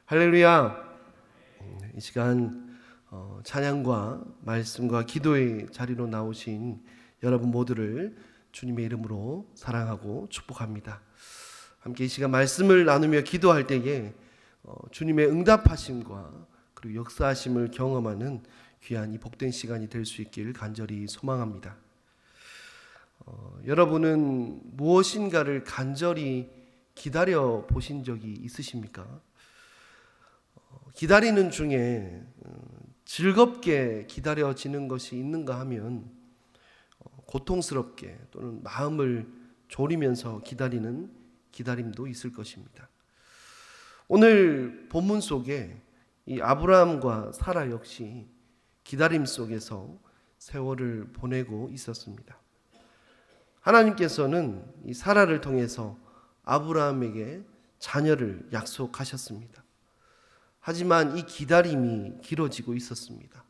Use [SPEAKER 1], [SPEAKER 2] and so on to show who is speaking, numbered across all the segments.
[SPEAKER 1] 할렐루야. 이 시간 찬양과 말씀과 기도의 자리로 나오신 여러분 모두를 주님의 이름으로 사랑하고 축복합니다. 함께 이 시간 말씀을 나누며 기도할 때에 주님의 응답하심과 그리고 역사하심을 경험하는 귀한 이 복된 시간이 될 수 있길 간절히 소망합니다. 여러분은 무엇인가를 간절히 기다려 보신 적이 있으십니까? 기다리는 중에 즐겁게 기다려지는 것이 있는가 하면 고통스럽게 또는 마음을 졸이면서 기다리는 기다림도 있을 것입니다. 오늘 본문 속에 이 아브라함과 사라 역시 기다림 속에서 세월을 보내고 있었습니다. 하나님께서는 이 사라를 통해서 아브라함에게 자녀를 약속하셨습니다. 하지만 이 기다림이 길어지고 있었습니다.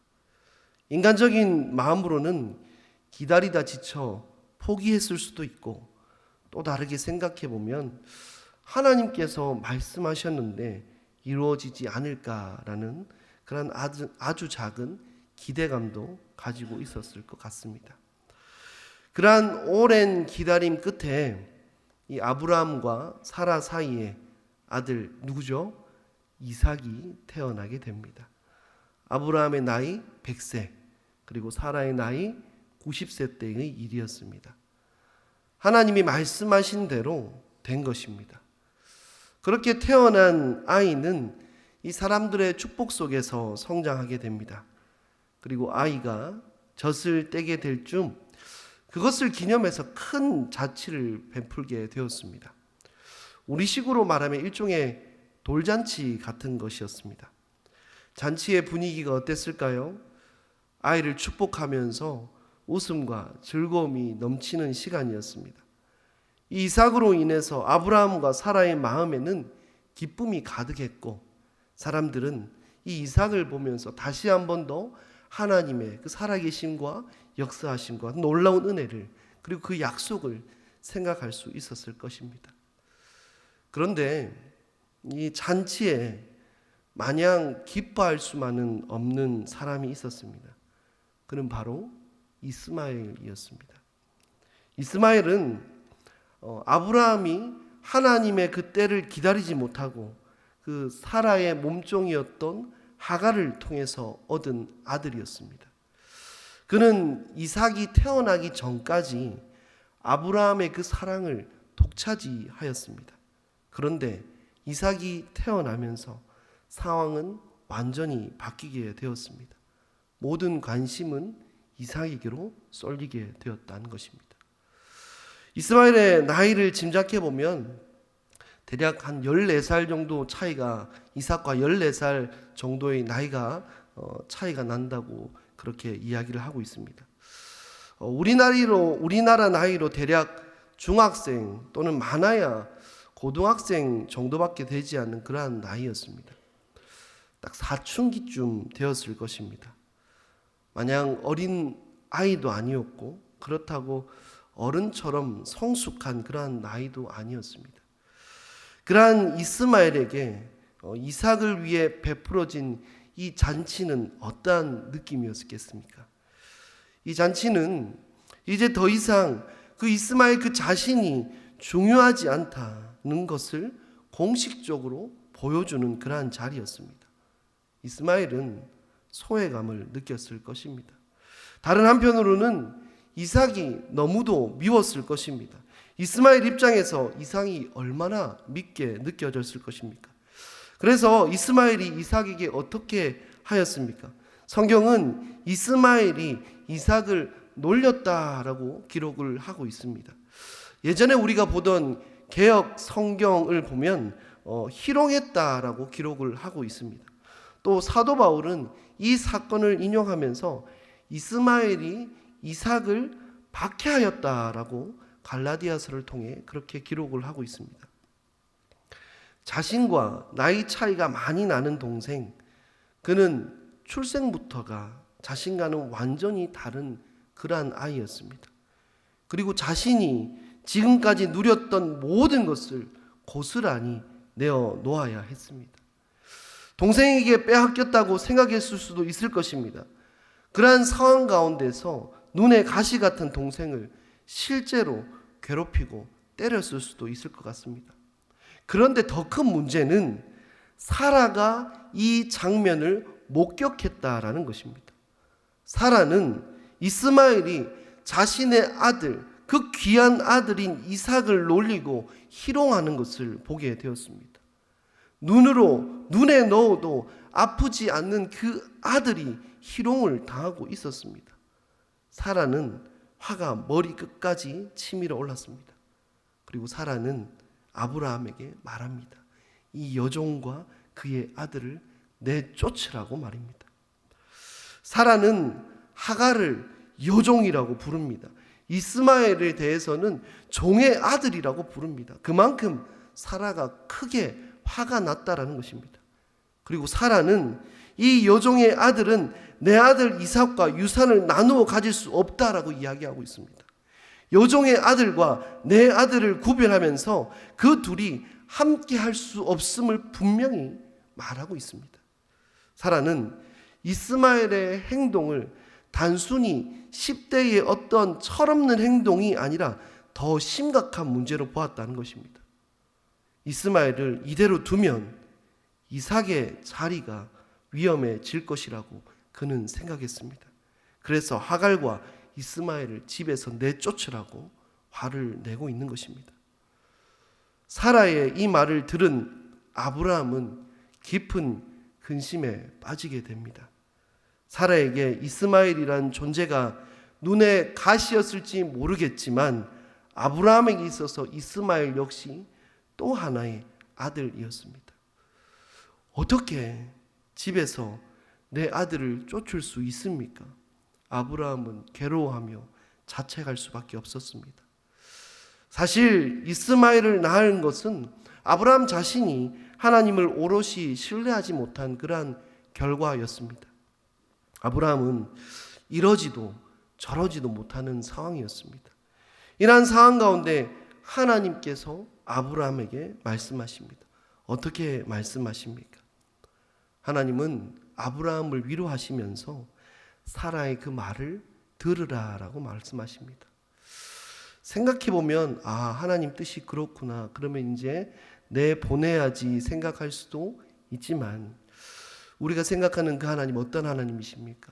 [SPEAKER 1] 인간적인 마음으로는 기다리다 지쳐 포기했을 수도 있고, 또 다르게 생각해 보면 하나님께서 말씀하셨는데 이루어지지 않을까라는 그런 아주 작은 기대감도 가지고 있었을 것 같습니다. 그러한 오랜 기다림 끝에 이 아브라함과 사라 사이에 아들 누구죠? 이삭이 태어나게 됩니다. 아브라함의 나이 100세, 그리고 사라의 나이 90세 때의 일이었습니다. 하나님이 말씀하신 대로 된 것입니다. 그렇게 태어난 아이는 이 사람들의 축복 속에서 성장하게 됩니다. 그리고 아이가 젖을 떼게 될 즈음 그것을 기념해서 큰 잔치를 베풀게 되었습니다. 우리식으로 말하면 일종의 돌잔치 같은 것이었습니다. 잔치의 분위기가 어땠을까요? 아이를 축복하면서 웃음과 즐거움이 넘치는 시간이었습니다. 이 이삭으로 인해서 아브라함과 사라의 마음에는 기쁨이 가득했고, 사람들은 이 이삭을 보면서 다시 한 번 더 하나님의 그 살아계심과 역사하심과 놀라운 은혜를, 그리고 그 약속을 생각할 수 있었을 것입니다. 그런데 이 잔치에 마냥 기뻐할 수만은 없는 사람이 있었습니다. 그는 바로 이스마엘이었습니다. 이스마엘은 아브라함이 하나님의 그 때를 기다리지 못하고 그 사라의 몸종이었던 하갈을 통해서 얻은 아들이었습니다. 그는 이삭이 태어나기 전까지 아브라함의 그 사랑을 독차지하였습니다. 그런데 이삭이 태어나면서 상황은 완전히 바뀌게 되었습니다. 모든 관심은 이삭에게로 쏠리게 되었다는 것입니다. 이스마엘의 나이를 짐작해 보면 대략 한 14살 정도 차이가, 이삭과 14살 정도의 나이가 차이가 난다고 그렇게 이야기를 하고 있습니다. 우리나라 나이로 대략 중학생 또는 많아야 고등학생 정도밖에 되지 않는 그러한 나이였습니다. 딱 사춘기쯤 되었을 것입니다. 마냥 어린 아이도 아니었고, 그렇다고 어른처럼 성숙한 그러한 나이도 아니었습니다. 그러한 이스마엘에게 이삭을 위해 베풀어진 이 잔치는 어떠한 느낌이었겠습니까? 이 잔치는 이제 더 이상 그 이스마엘 그 자신이 중요하지 않다는 것을 공식적으로 보여주는 그러한 자리였습니다. 이스마엘은 소외감을 느꼈을 것입니다. 다른 한편으로는 이삭이 너무도 미웠을 것입니다. 이스마엘 입장에서 이삭이 얼마나 밉게 느껴졌을 것입니까? 그래서 이스마엘이 이삭에게 어떻게 하였습니까? 성경은 이스마엘이 이삭을 놀렸다라고 기록을 하고 있습니다. 예전에 우리가 보던 개역 성경을 보면 희롱했다라고 기록을 하고 있습니다. 또 사도 바울은 이 사건을 인용하면서 이스마엘이 이삭을 박해하였다라고 갈라디아서를 통해 그렇게 기록을 하고 있습니다. 자신과 나이 차이가 많이 나는 동생, 그는 출생부터가 자신과는 완전히 다른 그러한 아이였습니다. 그리고 자신이 지금까지 누렸던 모든 것을 고스란히 내어놓아야 했습니다. 동생에게 빼앗겼다고 생각했을 수도 있을 것입니다. 그러한 상황 가운데서 눈에 가시 같은 동생을 실제로 괴롭히고 때렸을 수도 있을 것 같습니다. 그런데 더 큰 문제는 사라가 이 장면을 목격했다라는 것입니다. 사라는 이스마엘이 자신의 아들, 그 귀한 아들인 이삭을 놀리고 희롱하는 것을 보게 되었습니다. 눈에 넣어도 아프지 않는 그 아들이 희롱을 당하고 있었습니다. 사라는 화가 머리 끝까지 치밀어 올랐습니다. 그리고 사라는 아브라함에게 말합니다. 이 여종과 그의 아들을 내쫓으라고 말입니다. 사라는 하갈을 여종이라고 부릅니다. 이스마엘에 대해서는 종의 아들이라고 부릅니다. 그만큼 사라가 크게 화가 났다라는 것입니다. 그리고 사라는 이 여종의 아들은 내 아들 이삭과 유산을 나누어 가질 수 없다라고 이야기하고 있습니다. 여종의 아들과 내 아들을 구별하면서 그 둘이 함께 할 수 없음을 분명히 말하고 있습니다. 사라는 이스마엘의 행동을 단순히 10대의 어떤 철없는 행동이 아니라 더 심각한 문제로 보았다는 것입니다. 이스마엘을 이대로 두면 이삭의 자리가 위험해질 것이라고 그는 생각했습니다. 그래서 하갈과 이스마엘을 집에서 내쫓으라고 화를 내고 있는 것입니다. 사라의 이 말을 들은 아브라함은 깊은 근심에 빠지게 됩니다. 사라에게 이스마엘이란 존재가 눈에 가시였을지 모르겠지만 아브라함에게 있어서 이스마엘 역시 또 하나의 아들이었습니다. 어떻게 집에서 내 아들을 쫓을 수 있습니까? 아브라함은 괴로워하며 자책할 수밖에 없었습니다. 사실 이스마엘을 낳은 것은 아브라함 자신이 하나님을 오롯이 신뢰하지 못한 그러한 결과였습니다. 아브라함은 이러지도 저러지도 못하는 상황이었습니다. 이러한 상황 가운데 하나님께서 아브라함에게 말씀하십니다. 어떻게 말씀하십니까? 하나님은 아브라함을 위로하시면서 사라의 그 말을 들으라라고 말씀하십니다. 생각해보면 하나님 뜻이 그렇구나, 그러면 이제 내보내야지 생각할 수도 있지만 우리가 생각하는 그 하나님 어떤 하나님이십니까?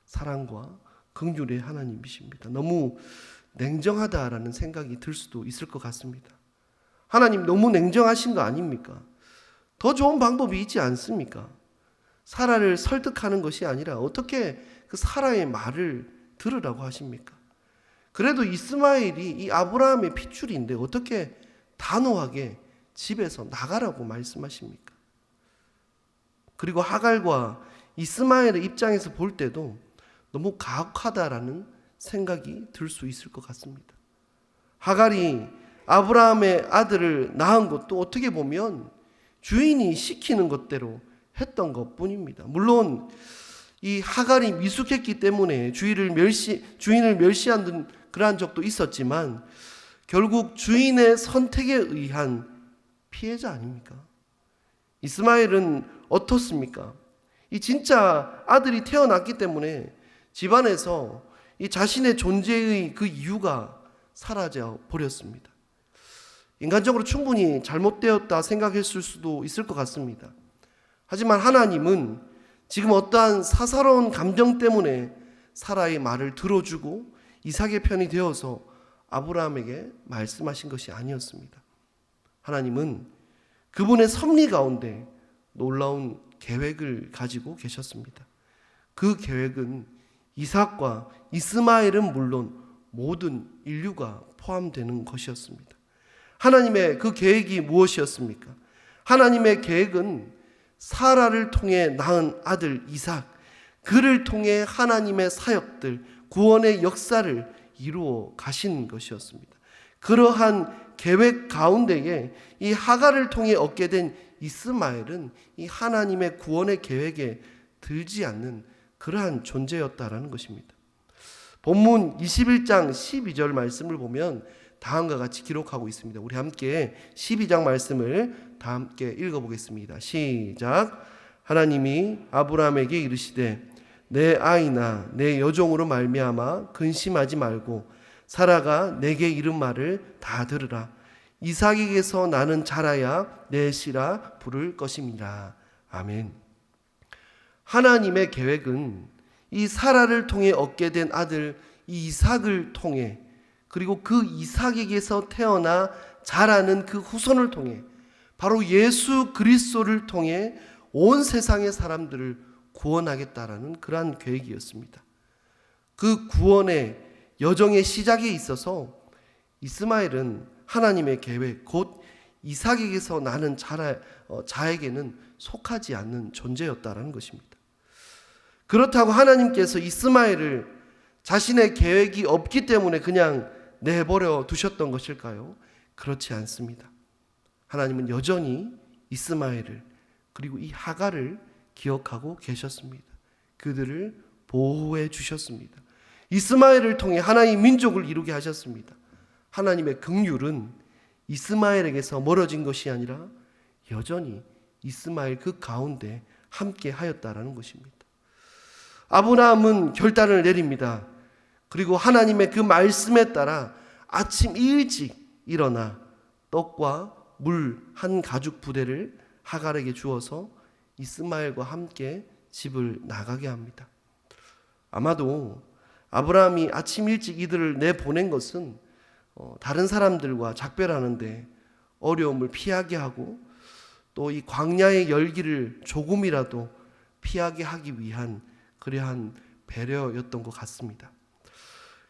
[SPEAKER 1] 사랑과 긍휼의 하나님이십니다. 너무 냉정하다라는 생각이 들 수도 있을 것 같습니다. 하나님 너무 냉정하신 거 아닙니까? 더 좋은 방법이 있지 않습니까? 사라를 설득하는 것이 아니라 어떻게 그 사라의 말을 들으라고 하십니까? 그래도 이스마엘이 이 아브라함의 핏줄인데 어떻게 단호하게 집에서 나가라고 말씀하십니까? 그리고 하갈과 이스마엘의 입장에서 볼 때도 너무 가혹하다라는 생각이 들 수 있을 것 같습니다. 하갈이 아브라함의 아들을 낳은 것도 어떻게 보면 주인이 시키는 것대로 했던 것뿐입니다. 물론 이 하갈이 미숙했기 때문에 주인을 멸시한 그러한 적도 있었지만 결국 주인의 선택에 의한 피해자 아닙니까? 이스마엘은 어떻습니까? 이 진짜 아들이 태어났기 때문에 집안에서 이 자신의 존재의 그 이유가 사라져 버렸습니다. 인간적으로 충분히 잘못되었다 생각했을 수도 있을 것 같습니다. 하지만 하나님은 지금 어떠한 사사로운 감정 때문에 사라의 말을 들어주고 이삭의 편이 되어서 아브라함에게 말씀하신 것이 아니었습니다. 하나님은 그분의 섭리 가운데 놀라운 계획을 가지고 계셨습니다. 그 계획은 이삭과 이스마엘은 물론 모든 인류가 포함되는 것이었습니다. 하나님의 그 계획이 무엇이었습니까? 하나님의 계획은 사라를 통해 낳은 아들 이삭, 그를 통해 하나님의 사역들, 구원의 역사를 이루어 가신 것이었습니다. 그러한 계획 가운데에 이 하갈을 통해 얻게 된 이스마엘은 이 하나님의 구원의 계획에 들지 않는 그러한 존재였다라는 것입니다. 본문 21장 12절 말씀을 보면 다음과 같이 기록하고 있습니다. 우리 함께 12장 말씀을 다 함께 읽어보겠습니다. 시작. 하나님이 아브라함에게 이르시되 내 아이나 내 여종으로 말미암아 근심하지 말고 사라가 내게 이른 말을 다 들으라. 이삭에게서 나는 자라야 내 씨라 부를 것임이라. 아멘. 하나님의 계획은 이 사라를 통해 얻게 된 아들 이삭을 통해, 그리고 그 이삭에게서 태어나 자라는 그 후손을 통해, 바로 예수 그리스도를 통해 온 세상의 사람들을 구원하겠다라는 그러한 계획이었습니다. 그 구원의 여정의 시작에 있어서 이스마엘은 하나님의 계획, 곧 이삭에게서 나는 자에게는 속하지 않는 존재였다라는 것입니다. 그렇다고 하나님께서 이스마엘을 자신의 계획이 없기 때문에 그냥 내버려 두셨던 것일까요? 그렇지 않습니다. 하나님은 여전히 이스마엘을, 그리고 이 하갈을 기억하고 계셨습니다. 그들을 보호해 주셨습니다. 이스마엘을 통해 하나님의 민족을 이루게 하셨습니다. 하나님의 긍휼은 이스마엘에게서 멀어진 것이 아니라 여전히 이스마엘 그 가운데 함께 하였다라는 것입니다. 아브라함은 결단을 내립니다. 그리고 하나님의 그 말씀에 따라 아침 일찍 일어나 떡과 물 한 가죽 부대를 하갈에게 주어서 이스마엘과 함께 집을 나가게 합니다. 아마도 아브라함이 아침 일찍 이들을 내보낸 것은 다른 사람들과 작별하는데 어려움을 피하게 하고 또 이 광야의 열기를 조금이라도 피하게 하기 위한 그러한 배려였던 것 같습니다.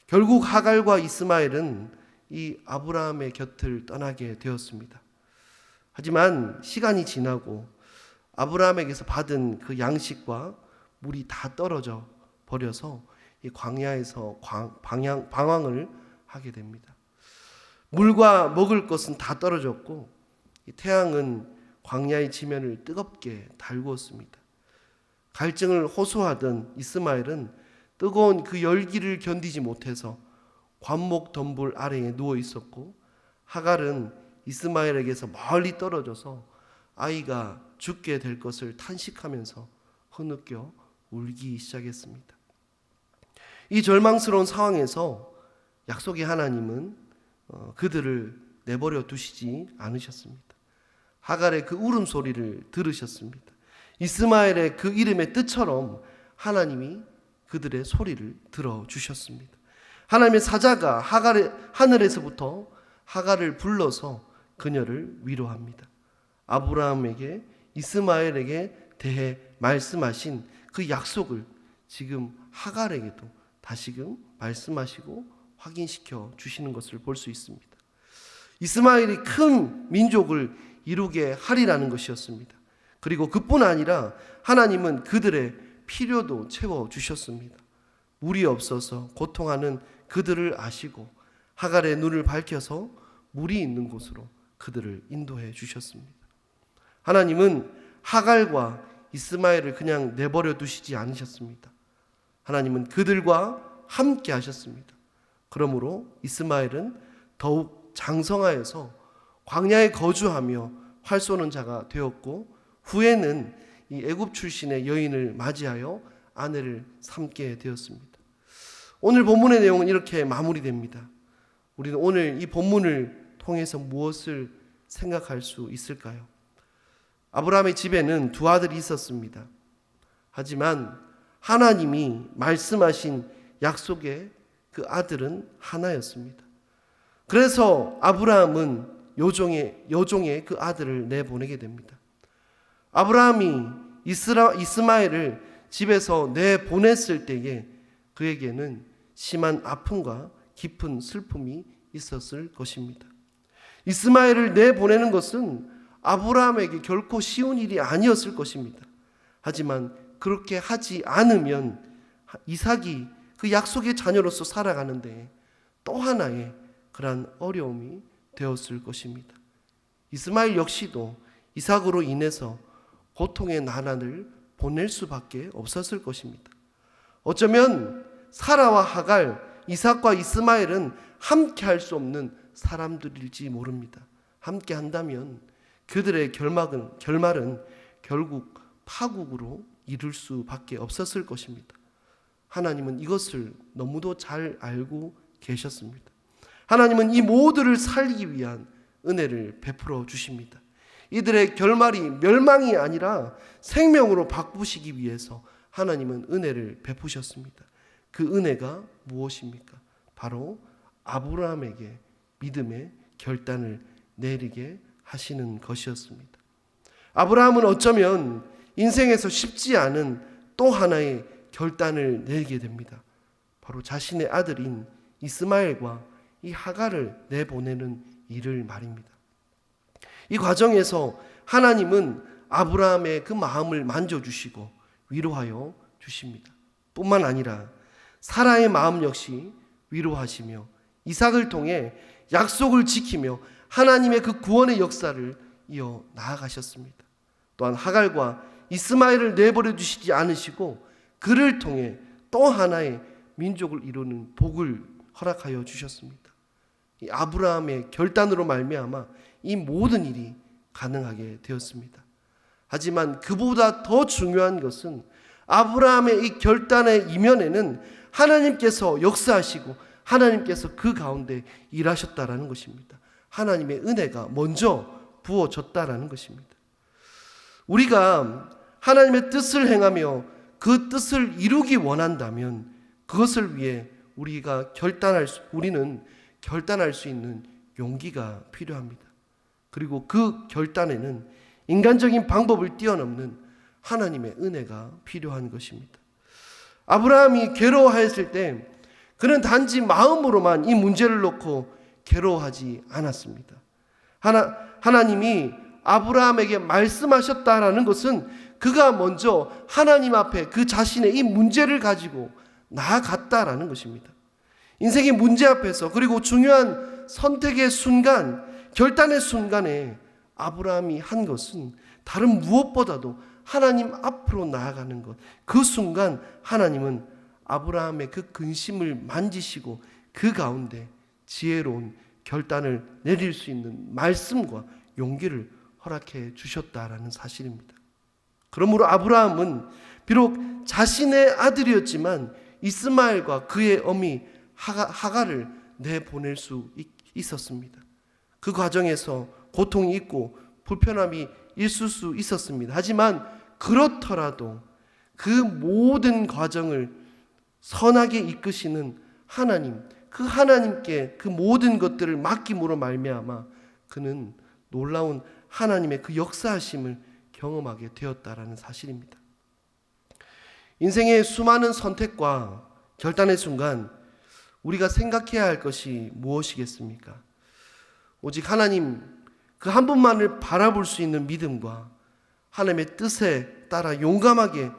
[SPEAKER 1] 결국 하갈과 이스마엘은 이 아브라함의 곁을 떠나게 되었습니다. 하지만 시간이 지나고 아브라함에게서 받은 그 양식과 물이 다 떨어져 버려서 이 광야에서 방황을 하게 됩니다. 물과 먹을 것은 다 떨어졌고 이 태양은 광야의 지면을 뜨겁게 달구었습니다. 갈증을 호소하던 이스마엘은 뜨거운 그 열기를 견디지 못해서 관목 덤불 아래에 누워 있었고, 하갈은 이스마엘에게서 멀리 떨어져서 아이가 죽게 될 것을 탄식하면서 흐느껴 울기 시작했습니다. 이 절망스러운 상황에서 약속의 하나님은 그들을 내버려 두시지 않으셨습니다. 하갈의 그 울음소리를 들으셨습니다. 이스마엘의 그 이름의 뜻처럼 하나님이 그들의 소리를 들어주셨습니다. 하나님의 사자가 하늘에서부터 하갈을 불러서 그녀를 위로합니다. 아브라함에게 이스마엘에게 대해 말씀하신 그 약속을 지금 하갈에게도 다시금 말씀하시고 확인시켜 주시는 것을 볼 수 있습니다. 이스마엘이 큰 민족을 이루게 하리라는 것이었습니다. 그리고 그뿐 아니라 하나님은 그들의 필요도 채워주셨습니다. 물이 없어서 고통하는 그들을 아시고 하갈의 눈을 밝혀서 물이 있는 곳으로 그들을 인도해 주셨습니다. 하나님은 하갈과 이스마엘을 그냥 내버려 두시지 않으셨습니다. 하나님은 그들과 함께 하셨습니다. 그러므로 이스마엘은 더욱 장성하여서 광야에 거주하며 활 쏘는 자가 되었고, 후에는 이 애굽 출신의 여인을 맞이하여 아내를 삼게 되었습니다. 오늘 본문의 내용은 이렇게 마무리됩니다. 우리는 오늘 이 본문을 통해서 무엇을 생각할 수 있을까요? 아브라함의 집에는 두 아들이 있었습니다. 하지만 하나님이 말씀하신 약속의 그 아들은 하나였습니다. 그래서 아브라함은 여종의 그 아들을 내보내게 됩니다. 아브라함이 이스마엘을 집에서 내보냈을 때에 그에게는 심한 아픔과 깊은 슬픔이 있었을 것입니다. 이스마엘을 내보내는 것은 아브라함에게 결코 쉬운 일이 아니었을 것입니다. 하지만 그렇게 하지 않으면 이삭이 그 약속의 자녀로서 살아가는데 또 하나의 그러한 어려움이 되었을 것입니다. 이스마엘 역시도 이삭으로 인해서 고통의 나날을 보낼 수밖에 없었을 것입니다. 어쩌면 사라와 하갈, 이삭과 이스마엘은 함께 할 수 없는 사람들일지 모릅니다. 함께 한다면 그들의 결말은 결국 파국으로 이룰 수밖에 없었을 것입니다. 하나님은 이것을 너무도 잘 알고 계셨습니다. 하나님은 이 모두를 살리기 위한 은혜를 베풀어 주십니다. 이들의 결말이 멸망이 아니라 생명으로 바꾸시기 위해서 하나님은 은혜를 베푸셨습니다. 그 은혜가 무엇입니까? 바로 아브라함에게 믿음의 결단을 내리게 하시는 것이었습니다. 아브라함은 어쩌면 인생에서 쉽지 않은 또 하나의 결단을 내리게 됩니다. 바로 자신의 아들인 이스마엘과 이 하갈을 내보내는 일을 말입니다. 이 과정에서 하나님은 아브라함의 그 마음을 만져주시고 위로하여 주십니다. 뿐만 아니라 사라의 마음 역시 위로하시며 이삭을 통해 약속을 지키며 하나님의 그 구원의 역사를 이어 나아가셨습니다. 또한 하갈과 이스마엘을 내버려 두시지 않으시고 그를 통해 또 하나의 민족을 이루는 복을 허락하여 주셨습니다. 이 아브라함의 결단으로 말미암아 이 모든 일이 가능하게 되었습니다. 하지만 그보다 더 중요한 것은 아브라함의 이 결단의 이면에는 하나님께서 역사하시고 하나님께서 그 가운데 일하셨다라는 것입니다. 하나님의 은혜가 먼저 부어졌다라는 것입니다. 우리가 하나님의 뜻을 행하며 그 뜻을 이루기 원한다면 그것을 위해 우리는 결단할 수 있는 용기가 필요합니다. 그리고 그 결단에는 인간적인 방법을 뛰어넘는 하나님의 은혜가 필요한 것입니다. 아브라함이 괴로워하였을 때 그는 단지 마음으로만 이 문제를 놓고 괴로워하지 않았습니다. 하나님이 아브라함에게 말씀하셨다라는 것은 그가 먼저 하나님 앞에 그 자신의 이 문제를 가지고 나아갔다라는 것입니다. 인생의 문제 앞에서 그리고 중요한 선택의 순간, 결단의 순간에 아브라함이 한 것은 다른 무엇보다도 하나님 앞으로 나아가는 것. 그 순간 하나님은 아브라함의 그 근심을 만지시고 그 가운데 지혜로운 결단을 내릴 수 있는 말씀과 용기를 허락해 주셨다라는 사실입니다. 그러므로 아브라함은 비록 자신의 아들이었지만 이스마엘과 그의 어미 하갈을 내보낼 수 있었습니다. 그 과정에서 고통이 있고 불편함이 있을 수 있었습니다. 하지만 그렇더라도 그 모든 과정을 선하게 이끄시는 하나님, 그 하나님께 그 모든 것들을 맡김으로 말미암아 그는 놀라운 하나님의 그 역사하심을 경험하게 되었다라는 사실입니다. 인생의 수많은 선택과 결단의 순간 우리가 생각해야 할 것이 무엇이겠습니까? 오직 하나님 그 한 분만을 바라볼 수 있는 믿음과 하나님의 뜻에 따라 용감하게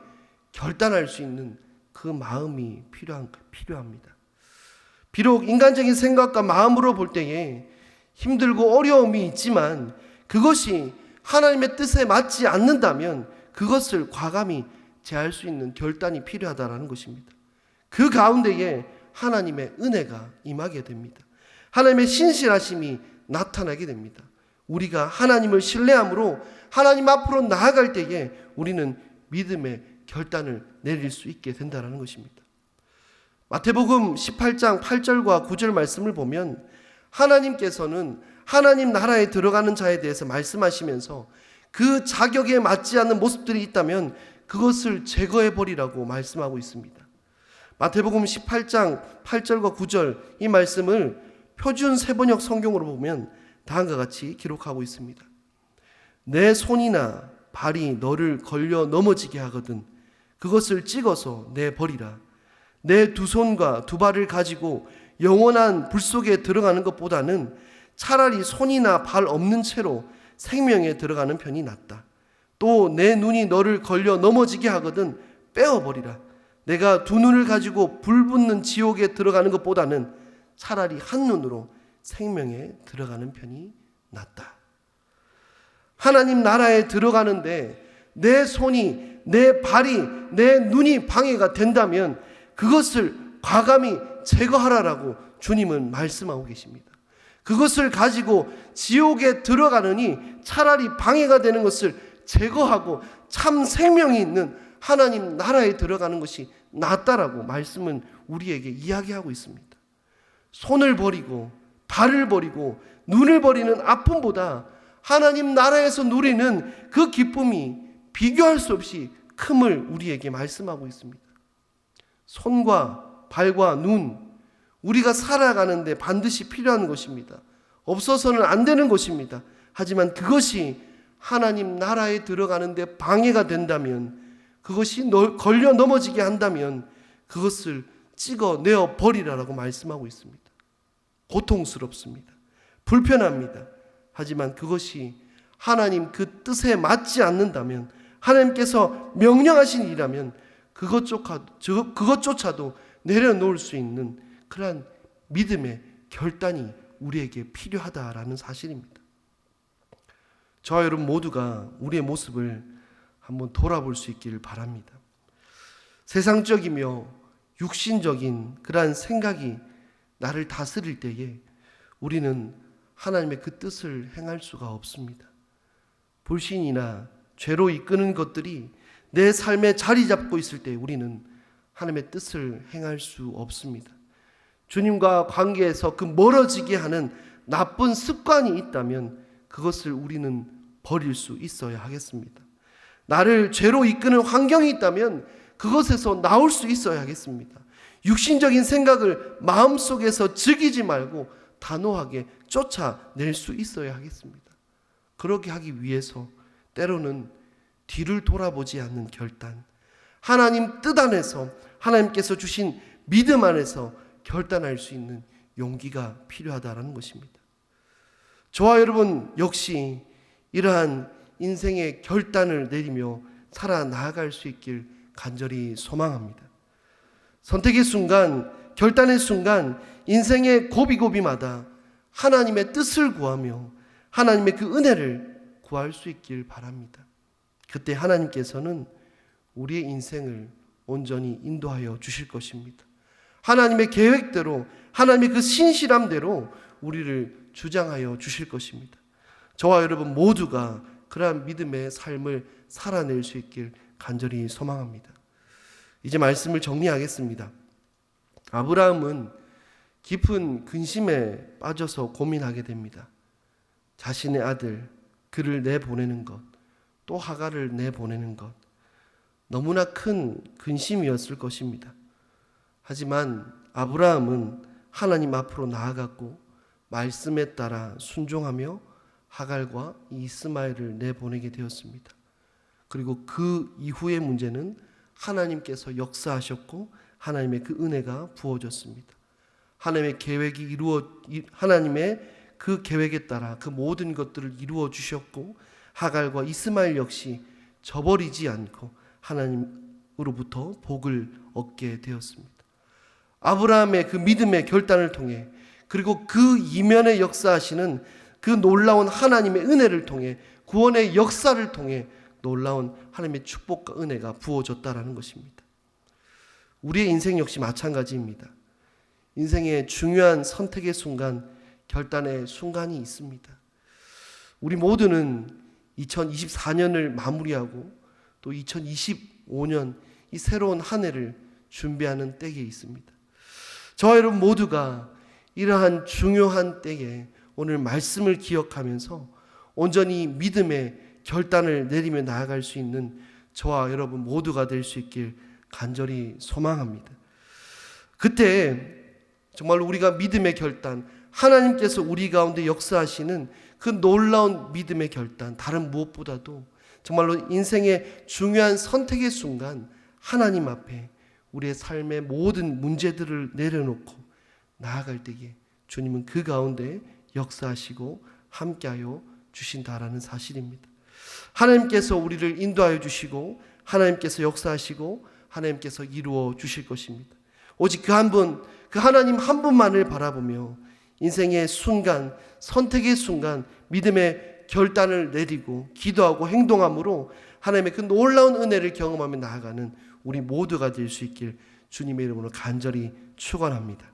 [SPEAKER 1] 결단할 수 있는 그 마음이 필요합니다. 비록 인간적인 생각과 마음으로 볼 때에 힘들고 어려움이 있지만 그것이 하나님의 뜻에 맞지 않는다면 그것을 과감히 제할 수 있는 결단이 필요하다는 것입니다. 그 가운데에 하나님의 은혜가 임하게 됩니다. 하나님의 신실하심이 나타나게 됩니다. 우리가 하나님을 신뢰함으로 하나님 앞으로 나아갈 때에 우리는 믿음의 결단을 내릴 수 있게 된다는 것입니다. 마태복음 18장 8절과 9절 말씀을 보면 하나님께서는 하나님 나라에 들어가는 자에 대해서 말씀하시면서 그 자격에 맞지 않는 모습들이 있다면 그것을 제거해 버리라고 말씀하고 있습니다. 마태복음 18장 8절과 9절 이 말씀을 표준 세번역 성경으로 보면 다음과 같이 기록하고 있습니다. 내 손이나 발이 너를 걸려 넘어지게 하거든 그것을 찍어서 내버리라. 내 두 손과 두 발을 가지고 영원한 불 속에 들어가는 것보다는 차라리 손이나 발 없는 채로 생명에 들어가는 편이 낫다. 또 내 눈이 너를 걸려 넘어지게 하거든 빼어버리라. 내가 두 눈을 가지고 불 붙는 지옥에 들어가는 것보다는 차라리 한 눈으로 생명에 들어가는 편이 낫다. 하나님 나라에 들어가는데 내 손이, 내 발이, 내 눈이 방해가 된다면 그것을 과감히 제거하라라고 주님은 말씀하고 계십니다. 그것을 가지고 지옥에 들어가느니 차라리 방해가 되는 것을 제거하고 참 생명이 있는 하나님 나라에 들어가는 것이 낫다라고 말씀은 우리에게 이야기하고 있습니다. 손을 버리고 발을 버리고 눈을 버리는 아픔보다 하나님 나라에서 누리는 그 기쁨이 비교할 수 없이 큼을 우리에게 말씀하고 있습니다. 손과 발과 눈, 우리가 살아가는데 반드시 필요한 것입니다. 없어서는 안 되는 것입니다. 하지만 그것이 하나님 나라에 들어가는데 방해가 된다면, 그것이 걸려 넘어지게 한다면 그것을 찍어내어 버리라고 말씀하고 있습니다. 고통스럽습니다. 불편합니다. 하지만 그것이 하나님 그 뜻에 맞지 않는다면, 하나님께서 명령하신 일이라면 그것조차도 내려놓을 수 있는 그러한 믿음의 결단이 우리에게 필요하다라는 사실입니다. 저와 여러분 모두가 우리의 모습을 한번 돌아볼 수 있기를 바랍니다. 세상적이며 육신적인 그러한 생각이 나를 다스릴 때에 우리는 하나님의 그 뜻을 행할 수가 없습니다. 불신이나 죄로 이끄는 것들이 내 삶에 자리 잡고 있을 때 우리는 하나님의 뜻을 행할 수 없습니다. 주님과 관계에서 그 멀어지게 하는 나쁜 습관이 있다면 그것을 우리는 버릴 수 있어야 하겠습니다. 나를 죄로 이끄는 환경이 있다면 그것에서 나올 수 있어야 하겠습니다. 육신적인 생각을 마음속에서 즐기지 말고 단호하게 쫓아낼 수 있어야 하겠습니다. 그렇게 하기 위해서 때로는 뒤를 돌아보지 않는 결단, 하나님 뜻 안에서 하나님께서 주신 믿음 안에서 결단할 수 있는 용기가 필요하다는 것입니다. 저와 여러분 역시 이러한 인생의 결단을 내리며 살아나갈 수 있길 간절히 소망합니다. 선택의 순간, 결단의 순간, 인생의 고비고비마다 하나님의 뜻을 구하며 하나님의 그 은혜를 구할 수 있길 바랍니다. 그때 하나님께서는 우리의 인생을 온전히 인도하여 주실 것입니다. 하나님의 계획대로, 하나님의 그 신실함대로 우리를 주장하여 주실 것입니다. 저와 여러분 모두가 그러한 믿음의 삶을 살아낼 수 있길 간절히 소망합니다. 이제 말씀을 정리하겠습니다. 아브라함은 깊은 근심에 빠져서 고민하게 됩니다. 자신의 아들, 그를 내보내는 것, 또 하갈을 내보내는 것, 너무나 큰 근심이었을 것입니다. 하지만 아브라함은 하나님 앞으로 나아갔고 말씀에 따라 순종하며 하갈과 이스마엘을 내보내게 되었습니다. 그리고 그 이후의 문제는 하나님께서 역사하셨고 하나님의 그 은혜가 부어졌습니다. 하나님의 그 계획에 따라 그 모든 것들을 이루어 주셨고 하갈과 이스마엘 역시 저버리지 않고 하나님으로부터 복을 얻게 되었습니다. 아브라함의 그 믿음의 결단을 통해, 그리고 그 이면에 역사하시는 그 놀라운 하나님의 은혜를 통해, 구원의 역사를 통해 놀라운 하나님의 축복과 은혜가 부어졌다라는 것입니다. 우리의 인생 역시 마찬가지입니다. 인생의 중요한 선택의 순간, 결단의 순간이 있습니다. 우리 모두는 2024년을 마무리하고 또 2025년 이 새로운 한 해를 준비하는 때에 있습니다. 저와 여러분 모두가 이러한 중요한 때에 오늘 말씀을 기억하면서 온전히 믿음의 결단을 내리며 나아갈 수 있는 저와 여러분 모두가 될 수 있길 간절히 소망합니다. 그때 정말 우리가 믿음의 결단, 하나님께서 우리 가운데 역사하시는 그 놀라운 믿음의 결단, 다른 무엇보다도 정말로 인생의 중요한 선택의 순간 하나님 앞에 우리의 삶의 모든 문제들을 내려놓고 나아갈 때에 주님은 그 가운데 역사하시고 함께하여 주신다라는 사실입니다. 하나님께서 우리를 인도하여 주시고 하나님께서 역사하시고 하나님께서 이루어 주실 것입니다. 오직 그 한 분, 그 하나님 한 분만을 바라보며 인생의 순간, 선택의 순간 믿음의 결단을 내리고 기도하고 행동함으로 하나님의 그 놀라운 은혜를 경험하며 나아가는 우리 모두가 될 수 있길 주님의 이름으로 간절히 축원합니다.